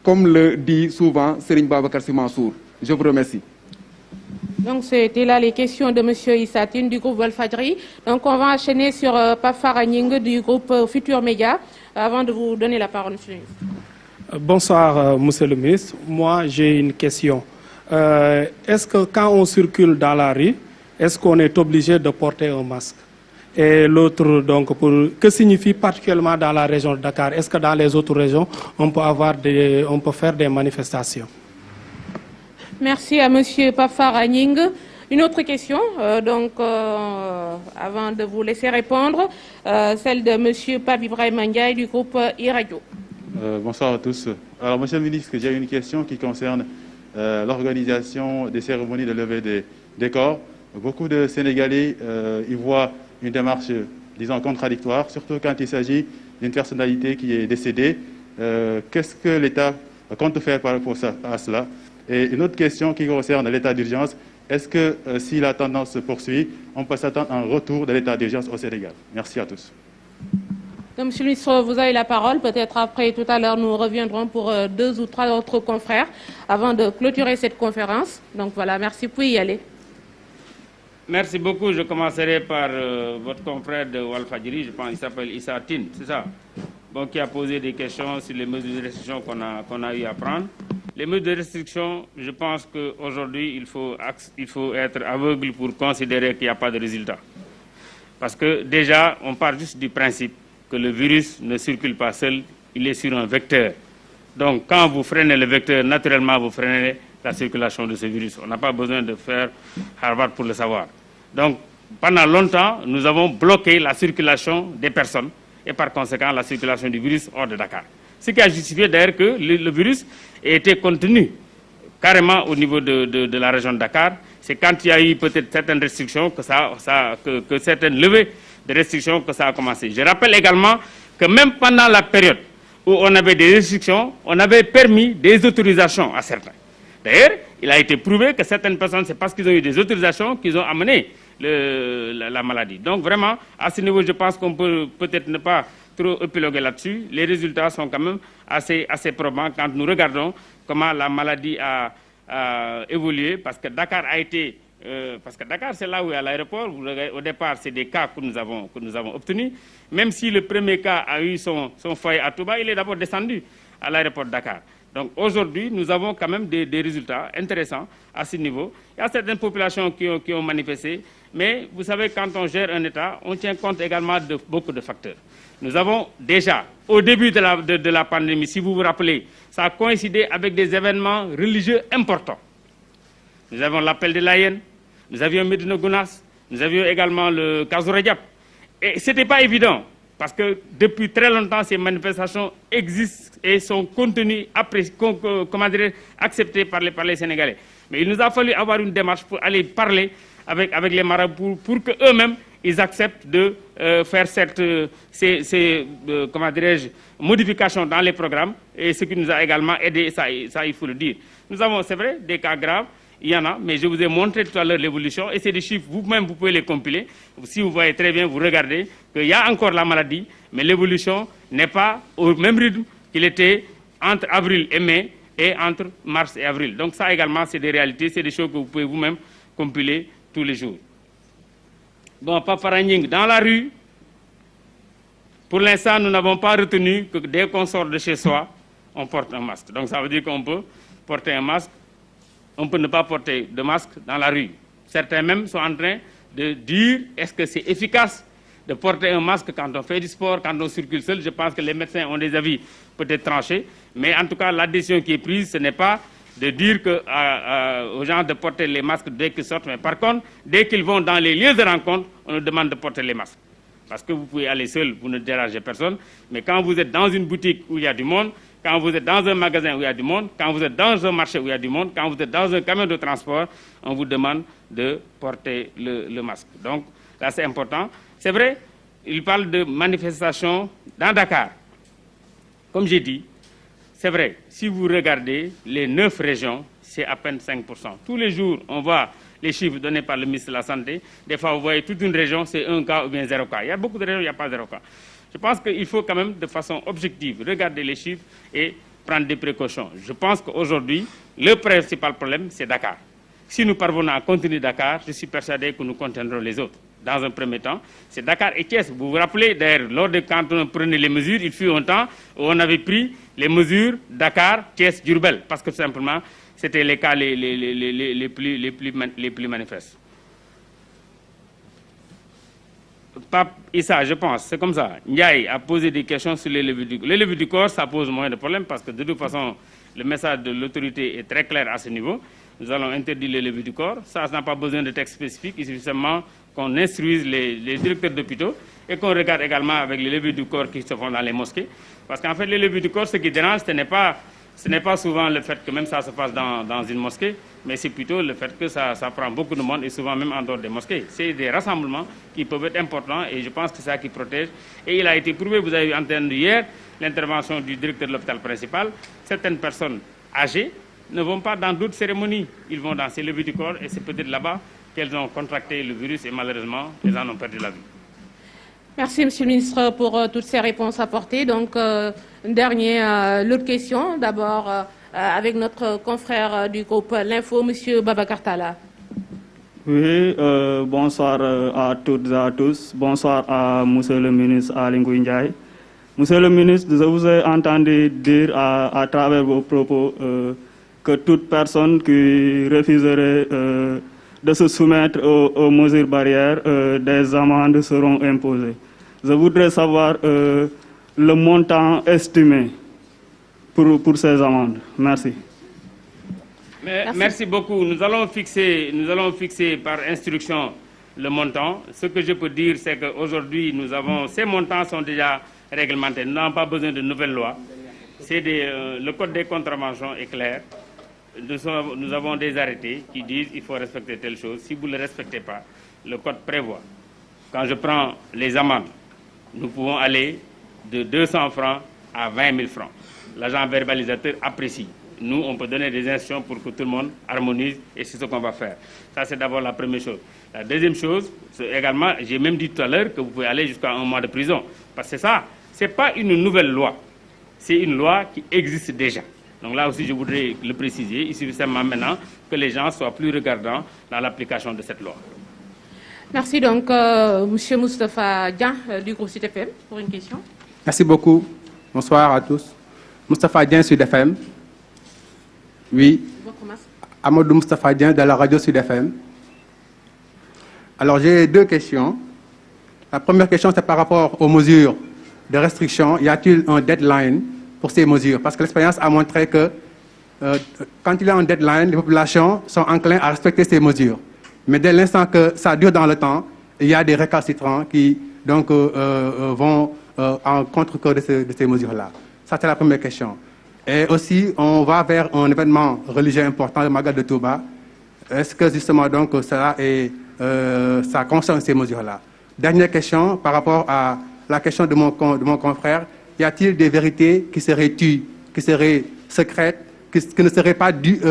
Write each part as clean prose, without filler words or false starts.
comme le dit souvent Serigne Babacar Sy Mansour. Je vous remercie. Donc c'était là les questions de M. Issa Tine du groupe Walfadjri. Donc on va enchaîner sur Pape Farah Gningue du groupe Futur Média avant de vous donner la parole, monsieur le ministre. Bonsoir, monsieur le ministre. Moi, j'ai une question. Est-ce que quand on circule dans la rue, est-ce qu'on est obligé de porter un masque? Et l'autre, donc, que signifie particulièrement dans la région de Dakar? Est-ce que dans les autres régions, on peut faire des manifestations? Merci à monsieur Pape Farah Gningue. Une autre question, avant de vous laisser répondre, celle de monsieur Pape Ibrahima Ndiaye du groupe e-Radio. Bonsoir à tous. Alors, monsieur le ministre, j'ai une question qui concerne l'organisation des cérémonies de levée des corps. Beaucoup de Sénégalais y voient une démarche, disons, contradictoire, surtout quand il s'agit d'une personnalité qui est décédée. Qu'est-ce que l'État compte faire par rapport à cela? Et une autre question qui concerne l'état d'urgence. Est-ce que si la tendance se poursuit, on peut s'attendre à un retour de l'état d'urgence au Sénégal? Merci à tous. Donc, monsieur le ministre, vous avez la parole. Peut-être après, tout à l'heure, nous reviendrons pour 2 ou 3 autres confrères avant de clôturer cette conférence. Donc voilà, merci. Vous pouvez y aller. Merci beaucoup. Je commencerai par votre confrère de Walfadjri, je pense qu'il s'appelle Issa Tine, c'est ça? Bon, qui a posé des questions sur les mesures de restriction qu'on a eu à prendre. Les mesures de restriction, je pense qu'aujourd'hui, il faut être aveugle pour considérer qu'il n'y a pas de résultat. Parce que déjà, on part juste du principe que le virus ne circule pas seul, il est sur un vecteur. Donc, quand vous freinez le vecteur, naturellement, vous freinez la circulation de ce virus. On n'a pas besoin de faire Harvard pour le savoir. Donc, pendant longtemps, nous avons bloqué la circulation des personnes et par conséquent la circulation du virus hors de Dakar. Ce qui a justifié d'ailleurs que le virus ait été contenu carrément au niveau de la région de Dakar. C'est quand il y a eu peut-être certaines restrictions que certaines levées de restrictions que ça a commencé. Je rappelle également que même pendant la période où on avait des restrictions, on avait permis des autorisations à certains. D'ailleurs, il a été prouvé que certaines personnes, c'est parce qu'ils ont eu des autorisations qu'ils ont amené la maladie. Donc vraiment, à ce niveau, je pense qu'on peut peut-être ne pas trop épiloguer là-dessus. Les résultats sont quand même assez probants quand nous regardons comment la maladie a évolué, parce que Dakar a été... parce que Dakar, c'est là où il y a l'aéroport. Au départ, c'est des cas que nous avons obtenus. Même si le premier cas a eu son foyer à Touba, il est d'abord descendu à l'aéroport de Dakar. Donc aujourd'hui, nous avons quand même des résultats intéressants à ce niveau. Il y a certaines populations qui ont manifesté, mais vous savez, quand on gère un État, on tient compte également de beaucoup de facteurs. Nous avons déjà, au début de la pandémie, si vous vous rappelez, ça a coïncidé avec des événements religieux importants. Nous avons l'appel de l'Aïen, nous avions Médina Gounass, nous avions également le Kazu Rajab. Et ce n'était pas évident, parce que depuis très longtemps, ces manifestations existent et sont contenues, acceptées par les Sénégalais. Mais il nous a fallu avoir une démarche pour aller parler avec les marabouts pour qu'eux-mêmes, ils acceptent de faire ces modifications dans les programmes, et ce qui nous a également aidé, ça il faut le dire. Nous avons, c'est vrai, des cas graves, il y en a, mais je vous ai montré tout à l'heure l'évolution, et c'est des chiffres, vous-même, vous pouvez les compiler. Si vous voyez très bien, vous regardez qu'il y a encore la maladie, mais l'évolution n'est pas au même rythme qu'il était entre avril et mai, et entre mars et avril. Donc ça également, c'est des réalités, c'est des choses que vous pouvez vous-même compiler tous les jours. Bon, Pape Farah Gningue, dans la rue, pour l'instant, nous n'avons pas retenu que dès qu'on sort de chez soi, on porte un masque. Donc ça veut dire qu'on peut porter un masque, on peut ne pas porter de masque dans la rue. Certains même sont en train de dire, est-ce que c'est efficace de porter un masque quand on fait du sport, quand on circule seul? Je pense que les médecins ont des avis peut-être tranchés, mais en tout cas, la décision qui est prise, ce n'est pas de dire aux gens de porter les masques dès qu'ils sortent, mais par contre, dès qu'ils vont dans les lieux de rencontre, on nous demande de porter les masques. Parce que vous pouvez aller seul, vous ne dérangez personne, mais quand vous êtes dans une boutique où il y a du monde, quand vous êtes dans un magasin où il y a du monde, quand vous êtes dans un marché où il y a du monde, quand vous êtes dans un camion de transport, on vous demande de porter le masque. Donc, là, c'est important. C'est vrai, il parle de manifestations dans Dakar. Comme j'ai dit, c'est vrai, si vous regardez les 9 régions, c'est à peine 5%. Tous les jours, on voit les chiffres donnés par le ministre de la Santé. Des fois, vous voyez toute une région, c'est 1 cas ou bien 0 cas. Il y a beaucoup de régions où il n'y a pas 0 cas. Je pense qu'il faut quand même, de façon objective, regarder les chiffres et prendre des précautions. Je pense qu'aujourd'hui, le principal problème, c'est Dakar. Si nous parvenons à contenir Dakar, je suis persuadé que nous contiendrons les autres. Dans un premier temps, c'est Dakar et Thiès. Vous vous rappelez, d'ailleurs, quand on prenait les mesures, il fut un temps où on avait pris les mesures Dakar, Thiès, Diourbel, parce que tout simplement, c'était les cas les plus manifestes. Pape Issa, je pense, c'est comme ça. Ndiaye a posé des questions sur les levées du corps. Les levées du corps, ça pose moins de problèmes parce que de toute façon, le message de l'autorité est très clair à ce niveau. Nous allons interdire les levées du corps. Ça n'a pas besoin de texte spécifique. Il suffit seulement qu'on instruise les directeurs d'hôpitaux et qu'on regarde également avec les levées du corps qui se font dans les mosquées. Parce qu'en fait, les levées du corps, ce qui dérange, ce n'est pas souvent le fait que même ça se passe dans une mosquée, mais c'est plutôt le fait que ça prend beaucoup de monde et souvent même en dehors des mosquées. C'est des rassemblements qui peuvent être importants et je pense que c'est ça qui protège. Et il a été prouvé, vous avez entendu hier l'intervention du directeur de l'hôpital principal. Certaines personnes âgées ne vont pas dans d'autres cérémonies. Ils vont dans ces levées du corps et c'est peut-être là-bas qu'elles ont contracté le virus et malheureusement, elles en ont perdu la vie. Merci, Monsieur le Ministre, pour toutes ces réponses apportées. Donc, une dernière, l'autre question, d'abord avec notre confrère du groupe L'Info, Monsieur Babacar Talla. Oui, bonsoir à toutes et à tous. Bonsoir à Monsieur le ministre Aly Ngouille Ndiaye. Monsieur le ministre, je vous ai entendu dire à travers vos propos que toute personne qui refuserait de se soumettre aux mesures barrières, des amendes seront imposées. Je voudrais savoir le montant estimé pour ces amendes. Merci. Merci beaucoup. Nous allons fixer par instruction le montant. Ce que je peux dire, c'est qu'aujourd'hui, ces montants sont déjà réglementés. Nous n'avons pas besoin de nouvelles lois. Le code des contraventions est clair. Nous avons des arrêtés qui disent qu'il faut respecter telle chose. Si vous ne le respectez pas, le code prévoit. Quand je prends les amendes, nous pouvons aller de 200 francs à 20 000 francs. L'agent verbalisateur apprécie. Nous, on peut donner des instructions pour que tout le monde harmonise et c'est ce qu'on va faire. Ça, c'est d'abord la première chose. La deuxième chose, c'est également, j'ai même dit tout à l'heure que vous pouvez aller jusqu'à 1 mois de prison. Parce que ça, ce n'est pas une nouvelle loi. C'est une loi qui existe déjà. Donc là aussi, je voudrais le préciser. Il suffit seulement maintenant que les gens soient plus regardants dans l'application de cette loi. Merci donc, M. Moustapha Dian du groupe Sud FM pour une question. Merci beaucoup. Bonsoir à tous. Moustapha Dian, Sud FM. Oui. Amadou Moustapha Dian de la radio Sud FM. Alors, j'ai deux questions. La première question, c'est par rapport aux mesures de restriction. Y a-t-il un deadline pour ces mesures? Parce que l'expérience a montré que quand il y a un deadline, les populations sont enclines à respecter ces mesures. Mais dès l'instant que ça dure dans le temps, il y a des récalcitrants qui donc, vont en contre-cœur de ces mesures-là. Ça, c'est la première question. Et aussi, on va vers un événement religieux important, le Magal de Touba. Est-ce que justement, donc, ça concerne ces mesures-là? Dernière question, par rapport à la question de mon confrère, y a-t-il des vérités qui seraient tues, qui seraient secrètes, qui ne seraient pas dites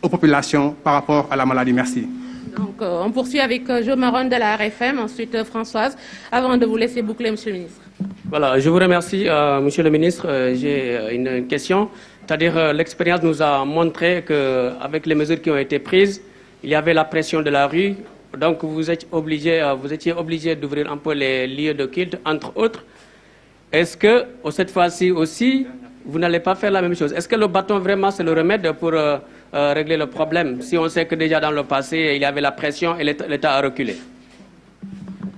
aux populations par rapport à la maladie? Merci. Donc, on poursuit avec Jo Maron de la RFM, ensuite Françoise, avant de vous laisser boucler, Monsieur le ministre. Voilà, je vous remercie, Monsieur le ministre. J'ai une question. C'est-à-dire, l'expérience nous a montré qu'avec les mesures qui ont été prises, il y avait la pression de la rue. Donc, vous étiez obligé d'ouvrir un peu les lieux de culte, entre autres. Est-ce que, cette fois-ci aussi, vous n'allez pas faire la même chose? Est-ce que le bâton, vraiment, c'est le remède pour régler le problème, si on sait que déjà dans le passé, il y avait la pression et l'État a reculé?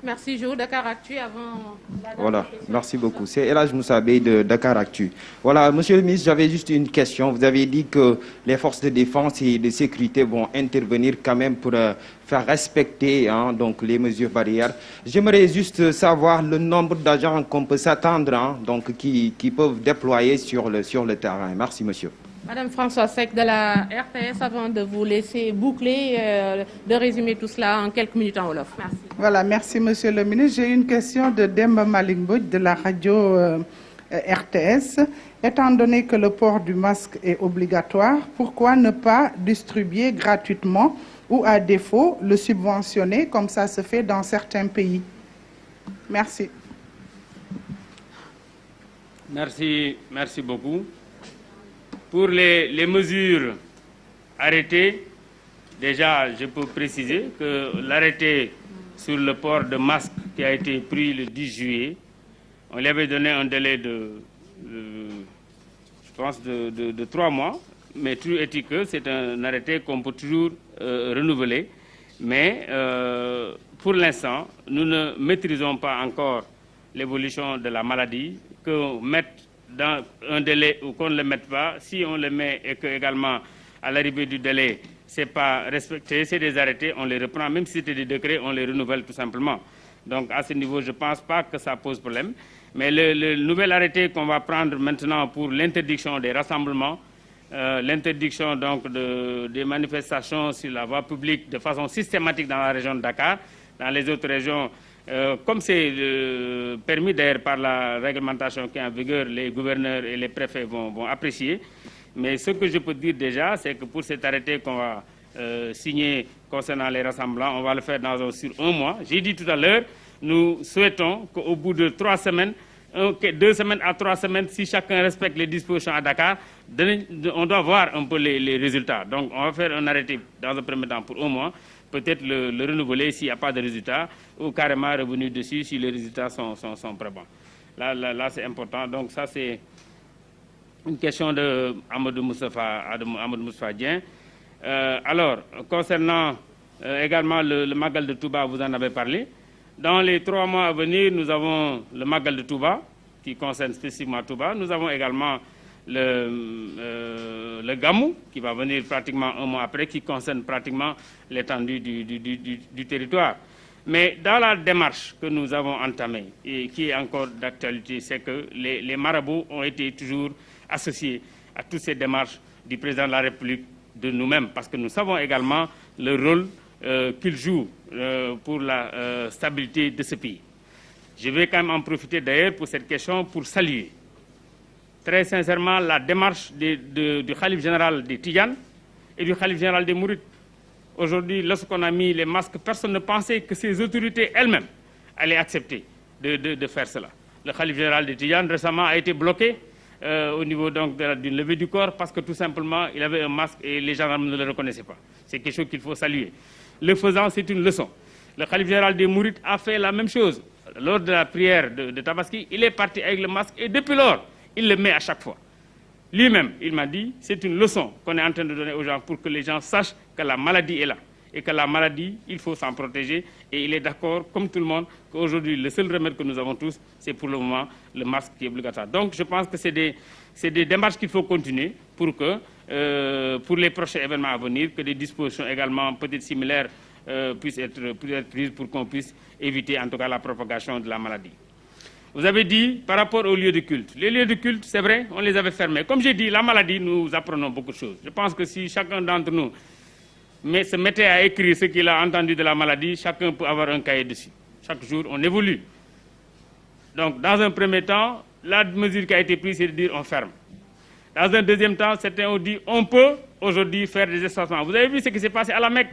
Merci, Jo. Dakaractu avant... Voilà, merci beaucoup. C'est Elhadj Moussabé de Dakaractu. Voilà, Monsieur le ministre, j'avais juste une question. Vous avez dit que les forces de défense et de sécurité vont intervenir quand même pour faire respecter donc les mesures barrières. J'aimerais juste savoir le nombre d'agents qu'on peut s'attendre, donc qui peuvent déployer sur le terrain. Merci, monsieur. Madame Françoise Seck de la RTS, avant de vous laisser boucler, de résumer tout cela en quelques minutes en Wolof. Merci. Voilà, merci Monsieur le ministre. J'ai une question de Demba Malick Mbodj de la radio RTS. Étant donné que le port du masque est obligatoire, pourquoi ne pas distribuer gratuitement ou à défaut le subventionner comme ça se fait dans certains pays? Merci. Merci beaucoup. Pour les mesures arrêtées, déjà, je peux préciser que l'arrêté sur le port de masque qui a été pris le 10 juillet, on lui avait donné un délai de 3 mois, mais tout est que c'est un arrêté qu'on peut toujours renouveler. Mais pour l'instant, nous ne maîtrisons pas encore l'évolution de la maladie, qu'on mette dans un délai ou qu'on ne le mette pas. Si on le met et que également à l'arrivée du délai, ce n'est pas respecté, c'est des arrêtés, on les reprend. Même si c'était des décrets, on les renouvelle tout simplement. Donc à ce niveau, je ne pense pas que ça pose problème. Mais le nouvel arrêté qu'on va prendre maintenant pour l'interdiction des rassemblements, l'interdiction donc des manifestations sur la voie publique de façon systématique dans la région de Dakar, dans les autres régions, comme c'est permis d'ailleurs par la réglementation qui est en vigueur, les gouverneurs et les préfets vont apprécier. Mais ce que je peux dire déjà, c'est que pour cet arrêté qu'on va signer concernant les rassemblements, on va le faire sur 1 mois. J'ai dit tout à l'heure, nous souhaitons qu'au bout de 3 semaines, 2 semaines à 3 semaines, si chacun respecte les dispositions à Dakar, on doit voir un peu les résultats. Donc on va faire un arrêté dans un premier temps pour 1 mois, peut-être le renouveler s'il n'y a pas de résultats, ou carrément revenir dessus si les résultats sont probants. Là c'est important. Donc ça c'est une question de Amadou Moustapha Dien. Alors, concernant également le Magal de Touba, vous en avez parlé. Dans les 3 mois à venir, nous avons le Magal de Touba, qui concerne spécifiquement Touba. Nous avons également le Gamou, qui va venir pratiquement 1 mois après, qui concerne pratiquement l'étendue du territoire. Mais dans la démarche que nous avons entamée, et qui est encore d'actualité, c'est que les marabouts ont été toujours associés à toutes ces démarches du président de la République, de nous-mêmes, parce que nous savons également le rôle qu'il joue pour la stabilité de ce pays. Je vais quand même en profiter d'ailleurs pour cette question pour saluer très sincèrement la démarche du Khalife général des Tidjanes et du Khalife général des Mourides. Aujourd'hui, lorsqu'on a mis les masques, personne ne pensait que ces autorités elles-mêmes allaient accepter de faire cela. Le Khalife général des Tidjanes récemment a été bloqué au niveau donc d'une levée du corps parce que tout simplement il avait un masque et les gendarmes ne le reconnaissaient pas. C'est quelque chose qu'il faut saluer. Le faisant, c'est une leçon. Le Khalife général des Mourides a fait la même chose. Lors de la prière de Tabaski, il est parti avec le masque et depuis lors, il le met à chaque fois. Lui-même, il m'a dit, c'est une leçon qu'on est en train de donner aux gens pour que les gens sachent que la maladie est là. Et que la maladie, il faut s'en protéger. Et il est d'accord, comme tout le monde, qu'aujourd'hui, le seul remède que nous avons tous, c'est pour le moment le masque qui est obligatoire. Donc, je pense que c'est des démarches qu'il faut continuer pour que, pour les prochains événements à venir, que des dispositions également peut-être similaires puissent être prises pour qu'on puisse éviter, en tout cas, la propagation de la maladie. Vous avez dit, par rapport aux lieux de culte. Les lieux de culte, c'est vrai, on les avait fermés. Comme j'ai dit, la maladie, nous apprenons beaucoup de choses. Je pense que si chacun d'entre nous se mettait à écrire ce qu'il a entendu de la maladie, chacun peut avoir un cahier dessus. Chaque jour, on évolue. Donc, dans un premier temps, la mesure qui a été prise, c'est de dire on ferme. Dans un deuxième temps, certains ont dit on peut aujourd'hui faire des espacements. Vous avez vu ce qui s'est passé à la Mecque.